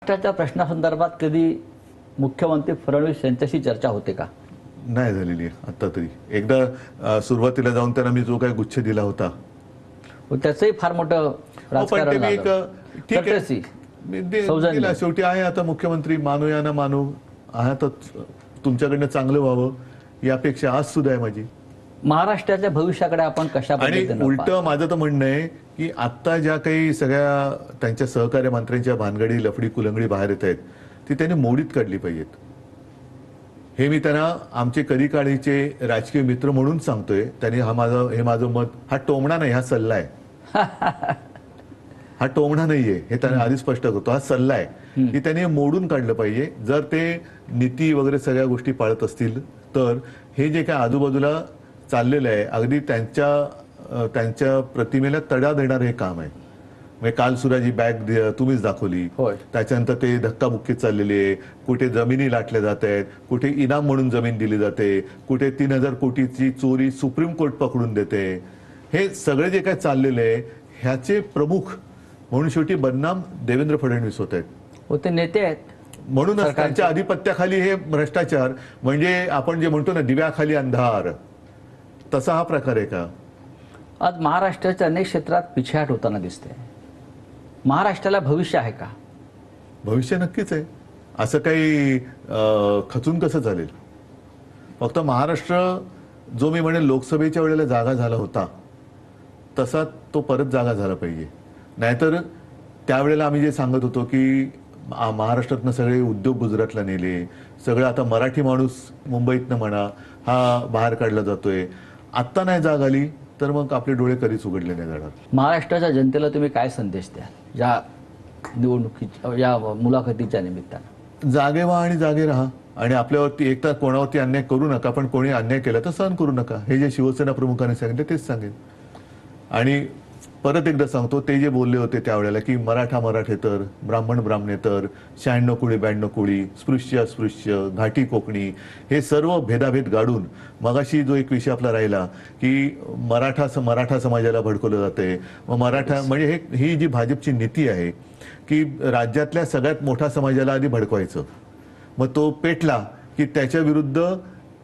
महाराष्ट्राच्या प्रश्नासंदर्भात कधी मुख्यमंत्री फडणवीस यांच्याशी चर्चा होते का? नाही झालेली आता तरी. एकदा सुरुवातीला जाऊन त्यांना मी जो काही गुच्छ दिला होता त्याचंही फार मोठं राजकारण झालं. ठीक आहे courtesy, मी सौजन्य. दिला. शेवटी आहे आता मुख्यमंत्री, मानूया ना मानू, आहातच, तुमच्याकडनं चांगलं व्हावं ही अपेक्षा आज सुद्धा आहे माझी. महाराष्ट्राच्या भविष्याकडे आपण कशा आणि पद्धतीने उलट माझं तर म्हणणं आहे की आता ज्या काही सगळ्या त्यांच्या सहकार्य मंत्र्यांच्या भानगडी लफडी कुलंगडी बाहेर येत आहेत ती त्यांनी मोडीत काढली पाहिजेत. हे मी त्यांना आमचे कधी काळीचे राजकीय मित्र म्हणून सांगतोय. त्यांनी हे माझं मत, हा टोमणा नाही, हा सल्ला आहे. हा टोमणा नाहीये, हे त्यांनी आधी स्पष्ट करतो, हा सल्ला आहे की त्यांनी मोडून काढलं पाहिजे. जर ते नीती वगैरे सगळ्या गोष्टी पाळत असतील तर हे जे काय आजूबाजूला चाललेलं आहे अगदी त्यांच्या प्रतिमेला तडा देणार हे काम आहे. म्हणजे काल सुद्धा जी बॅग तुम्हीच दाखवली, त्याच्यानंतर ते धक्काबुक्की चाललेली आहे. कुठे जमिनी लाटल्या जात आहेत, कुठे इनाम म्हणून जमीन दिली जाते, कुठे 3000 कोटीची चोरी सुप्रीम कोर्ट पकडून देते. हे सगळे जे काय चाललेले आहे ह्याचे प्रमुख म्हणून शेवटी बदनाम देवेंद्र फडणवीस होत आहेत. होते नेते आहेत. म्हणूनच त्यांच्या अधिपत्याखाली हे भ्रष्टाचार, म्हणजे आपण जे म्हणतो ना दिव्याखाली अंधार, तसा हा प्रकार आहे का? आज महाराष्ट्राच्या अनेक क्षेत्रात पिछेहाट होताना दिसते. महाराष्ट्राला भविष्य आहे का? भविष्य नक्कीच आहे. असं काही खचून कसं चालेल? फक्त महाराष्ट्र जो मी म्हणेन लोकसभेच्या वेळेला जागा झाला होता तसा तो परत जागा झाला पाहिजे. नाहीतर त्यावेळेला आम्ही जे सांगत होतो की महाराष्ट्रातनं सगळे उद्योग गुजरातला नेले, सगळं आता मराठी माणूस मुंबईतनं म्हणा हा बाहेर काढला जातोय. आत्ता नाही जाग आली तर मग आपले डोळे कधीच उघडले नाही जाणार. महाराष्ट्राच्या जनतेला तुम्ही काय संदेश द्याल या निवडणुकीच्या, या मुलाखतीच्या निमित्तानं? जागे व्हा आणि जागे राहा. आणि आपल्यावरती एकतर कोणावरती अन्याय करू नका, पण कोणी अन्याय केला तर सहन करू नका. हे जे शिवसेना प्रमुखांनी सांगितले तेच सांगेन. आणि परत एकदा सांगतो, ते जे बोलले होते त्यावेळेला की मराठा मराठेतर, ब्राह्मण ब्राह्मणेतर, 96 कुळी 92 कुळी, स्पृश्य अस्पृश्य, घाटी कोकणी, हे सर्व भेदाभेद गाडून मगाशी जो एक विषय आपला राहिला की मराठा समाजाला भडकवलं जाते. मग मराठा म्हणजे ही जी भाजपची नीती आहे की राज्यातल्या सगळ्यात मोठ्या समाजाला आधी भडकवायचं, मग तो पेटला की त्याच्या विरुद्ध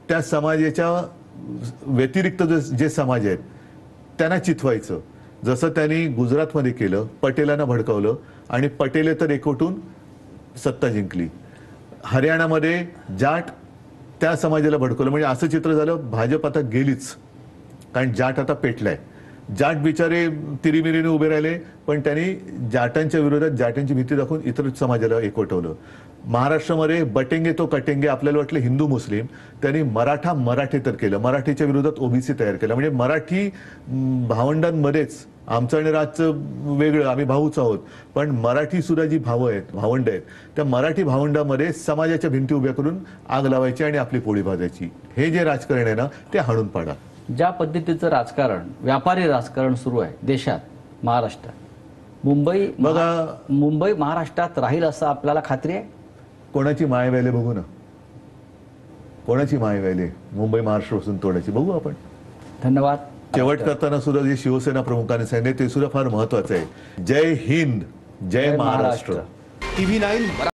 त्या समाजाच्या व्यतिरिक्त जे समाज आहेत त्यांना चिथवायचं. जसं त्यांनी गुजरातमध्ये केलं, पटेलांना भडकवलं आणि पटेले तर एकवटून सत्ता जिंकली. हरियाणामध्ये जाट त्या समाजाला भडकवलं. म्हणजे असं चित्र झालं भाजप आता गेलीच, कारण जाट आता पेटलाय. जाट बिचारे तिरीमिरीने उभे राहिले, पण त्यांनी जाटांच्या विरोधात जाटांची भीती दाखवून इतर समाजाला एकवटवलं. महाराष्ट्रामध्ये बटेंगे तो कटेंगे, आपल्याला वाटलं हिंदू मुस्लिम, त्यांनी मराठा मराठेतर केलं. मराठीच्या विरोधात ओबीसी तयार केला. म्हणजे मराठी भावंडांमध्येच आमचं आणि राजचं वेगळं, आम्ही भाऊच आहोत, पण मराठी सुद्धा जी भावंड आहेत त्या मराठी भावंडामध्ये समाजाच्या भिंती उभ्या करून आग लावायची आणि आपली पोळी भाजायची. हे जे राजकारण आहे ना ते हाणून पाडा. ज्या पद्धतीचं राजकारण, व्यापारी राजकारण सुरू आहे देशात, महाराष्ट्रात, मुंबई महाराष्ट्रात राहील असं आपल्याला खात्री आहे? कोणाची माय व्हायले बघू ना, कोणाची माय व्हायले मुंबई महाराष्ट्रापासून तोडायची बघू आपण. धन्यवाद. शेवट करताना सुद्धा जे शिवसेना प्रमुखांनी सांगितले ते सुद्धा फार महत्वाचं आहे. जय हिंद, जय महाराष्ट्र. TV9